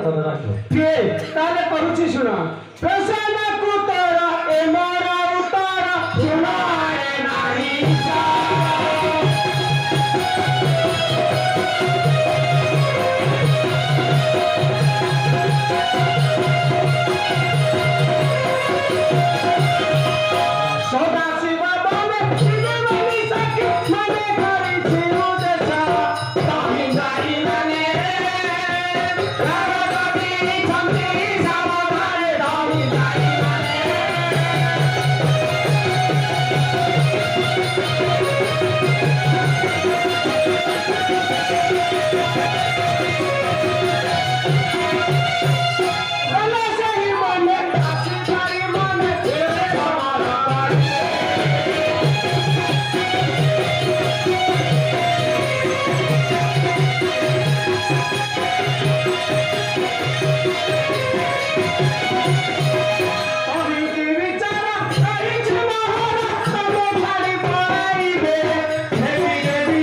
কথা রাখো কে তাহলে করুছি শোনা প্রসন্ন কুতরা এ মারা উতারা শোনায় নারী সদা শিবা বলে শিবে বলি সাকি মানে ঘরে ছিল দেশা তামি গাই মানে রাগতি ছন্দি সামনে তামি গাই মানে বলে সেই মনে আসি গাই মানে ছেড়ে মারা গাই অভিধি বিচারা করিছে মহারা তবে ভারি পাইবে দেবী দেবী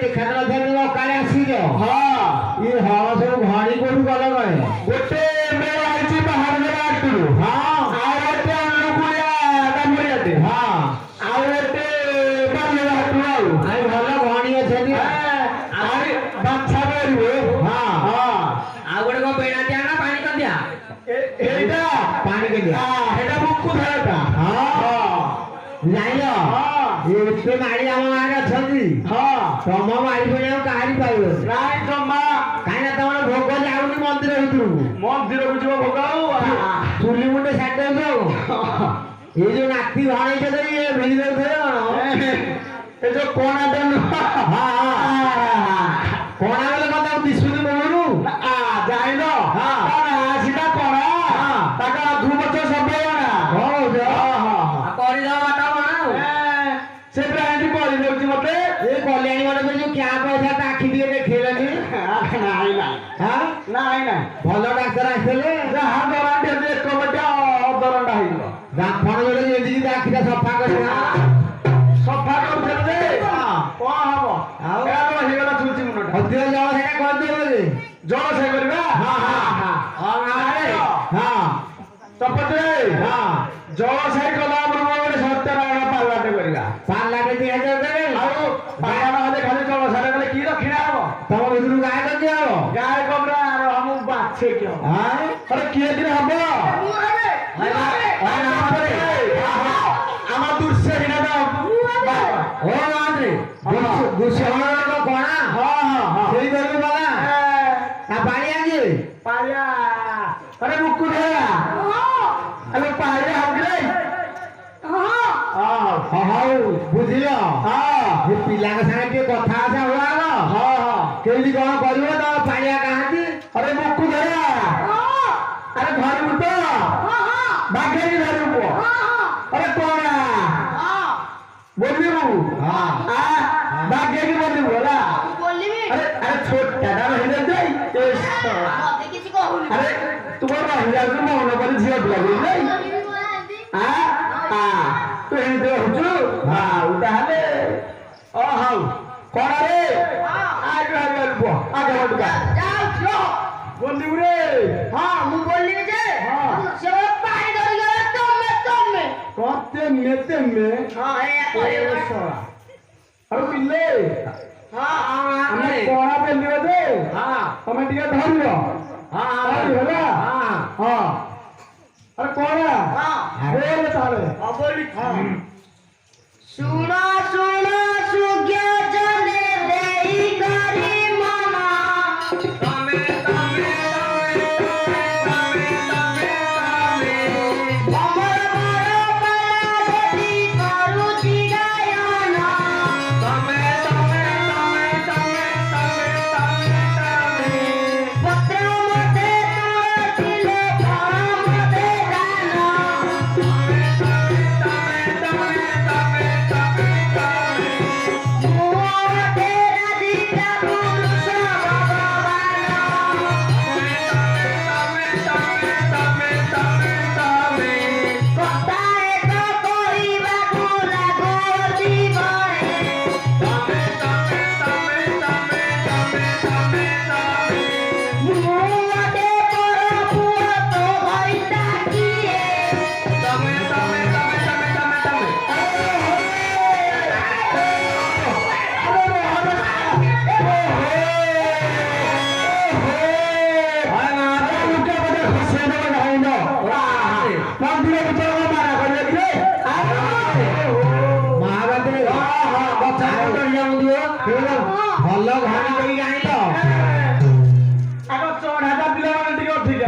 देखा तो काले आसीज हाँ ये हाँ सब घड़ी कोठू गल गए गोटे मेरे आइची बाहर में आटू हाँ आ गोटे अनुकुया कामुरियाते हाँ आ गोटे बाले आटू आई भलो घणी अछनी आई बाछा करिवे हाँ हाँ आ गोटे को बेणा दिया ना पानी कर दिया एटा पानी के दिया एटा मुक्कु धरता हाँ जाइलो ये उसके मारी आम गाँव अच्छी हाँ तुम मारी पड़े कहानी पाइब नाई जमा कहीं तुम भोग जाऊनी मंदिर मंदिर को जीव भोग चुली मुंडे साइड ये जो नाती भाई ये भिड़ ये जो कोणा दन कोणा बेले कथा दिशुनी मुलू जाइलो हाँ सीधा कोणा ताका धूप सब मते ये कल्याणी वाले जो क्या पैसा आखि दिए देखिलानी नाही ना हां नाही ना भलो डाक्टर आइले जहां दरांडे एक बटा दरांडा हिलो राफण जोड़े जेदी आखिटा सफा करना सफा कर दे हां को हबो आ तो हिगला छुची मुंडा हदियो जाओ सेटा कर दे बोले जण से करबा हां हां हां हां तपते हां जण से कला ब्रह्म सत्यनारायण पालाटे करिया पालाटे दिया जावे बाबा हले खाली चलो सारे गले की रखिना हो तम बिदरु गाय कर दिया हो गाय कबरा हम बाछे क्यों हां अरे के दिन हबो अरे आमा दुर्से हिना तो ओ आंद्रे दुर्से होना को कोना हां हां सेई करबे बाला आ पानी आगे पाया अरे मुक्कु देला अरे पाया हम गए हां बुझियो हां ये पिला के संगे के कथा आसा हुआ हां हां केली कोन करबो तो पाया कहाती अरे मुक्कु धरा अरे घर उठो हां हां बागेरी घर उठो अरे कोना हां बोलिबू हां आ बागेरी बोली बोला बोलिबी अरे छोटा दा रही जाई मते किसी कहूनी अरे तुम्हारा रही जाऊ मोहन पर झियो लागो नहीं हां तो हिंदे हुजु हां उताले ओ हां कोना रे आगे आगे बो आगे बडका जाओ लो बोली रे हां मु बोली जे हां से पानी धरि गले तुम कहते मेते में हां ए करे अरे पिल्ले हां हमें कोना पे लियो दे हां हमें टिके धरियो हां होला हां हां अरे कोना हां बोल तारे हां बोली हां सुना सुना सुग्या जने देई करी मामा तमे तमे अमर मारो पला देती करू जिगायना तमे तमे पत्र मते तुलसीले फल मते दाना भल घाणी करी आइल आग चढ़ाटा पिला माने टिके उठिला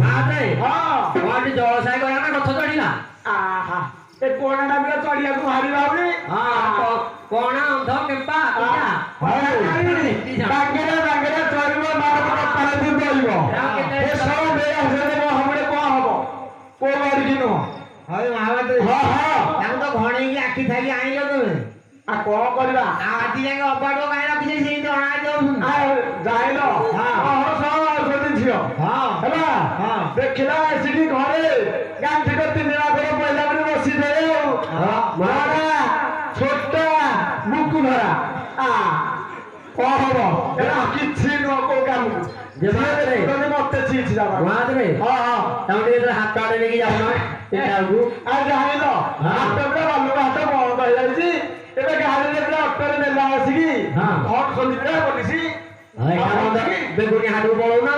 माते हां वाटी जळसाय करा ना गछ चढ़िला आहा ए कोणाटा पिला चढ़िया को हारी बाउली हां कोणा अंध केपा किया बागेरा बागेरा चढ़िबो मार पाले दिन बोलिबो ए सब बे हसे को हमरे को हबो को बारी किनो हय महावते हां हां तां तो घणी की आखी थाली आइलो तुमे आ को करबा आ आटी जाके अबाडो काई रखिले सेई तो आ जाऊ आ जाइलो हां हो सब सोती छियो हां हला हां देखिला सिटी घरे गाम ठिक 3 दिन आगे पहिला बसी दे हां मारा छोटा मुक्कु धरा କଣ ହବ ଏରା କିଛି ନୁହଁ କୋଉ କାମକୁ ଯେବାରେ ତମେ ମତେ ଚିଛି ଯାବା ମାଦରେ ହଁ ହଁ ତାଙ୍କୁ ଟିକେ ହାତ ଆଡେ ନେଇକି ଯାଉନ ଏଟାକୁ ଆଉ ଜାଣିଲ ହାତ ପୁରା ବାଲୁକା ହାତ ବନ୍ଦ ହେଇଯାଇଛି ଏବେ ଗାଡିରେ ପୁରା ଅଟୋରେ ନେଲା ଆସିକି ହଁ। ହଟ୍ ଖୋଲିଥିଲା ପୋଲିସ ବେଗୁନି ହାଟକୁ ପଳଉନ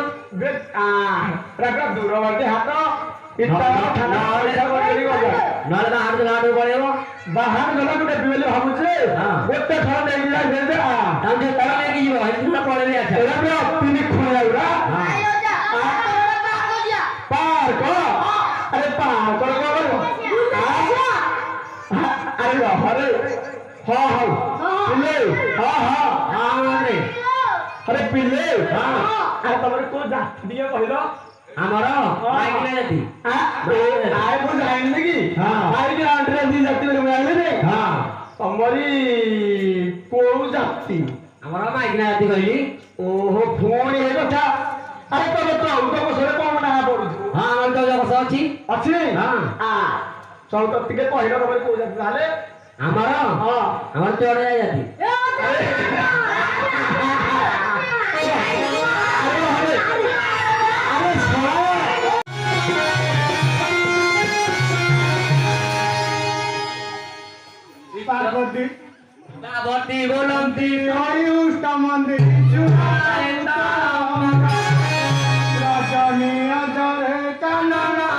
ପୁରା ଦୂରବର୍ତ୍ତୀ ହାତ ନହେଲେ ତା ହାଟକୁ ପଳେଇବ ବାହାର ଗଲା ଗୋଟେ ବୋଲି ଭାବୁଛେ ହଁ। ଗୋଟେ ଥର ନେଇକି ତାଙ୍କୁ ଟିକେ ତଳ ନେଇକି ଯିବ ହେଠି ପଳେଇବି ଆଚ୍ଛା ଏରା ପୁରା ଅତି ନିଖୁଣ ଗୁରା ପାର୍କ ଆରେ ପାର୍କ ଆରେ ହରେ ହଁ ହଉ ପିଲେ ହଁ ହଁ ହଁ ଆରେ ପିଲେ ହଁ। ଆରେ ତମର କୋଉ ଜାତି ଟିକେ କହିଲ ଆମର ମାଇକିନା ଜାତି ଆଏ ମୁଁ ଜାଣିଲି କି ହଁ। ଆଇକି ଆଣ୍ଟ୍ରେ ଦି ଜାତି ବୋଲି ମୁଁ ଜାଣିଲି ହଁ ତମରି କୋଉ ଜାତି ଆମର ମାଇକିନା ଜାତି କହିଲି ଓହୋ ପୁଣି ଏ କଥା ଆରେ ତମେ ଚଉଦ ବର୍ଷରେ କଣ ନାଁ ପଡୁଛୁ ହଁ ଆମର 14 ବର୍ଷ ଅଛି ଅଛି ହଁ। ଚଉଦ ଟିକେ କହିଲ ତମର କୋଉ ଜାତି ତାହେଲେ ଆମର ହଁ ଆମର ଚୋଡିଆ ଜାତି ପାର୍ବତୀ ପାର୍ବତୀ ବୋଲନ୍ତି ଅୟୁଷ୍ଟ ମନ୍ଦିର ରଜନୀ ଅଜରେ କାନନ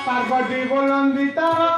পার্বতী বলন্দি তারা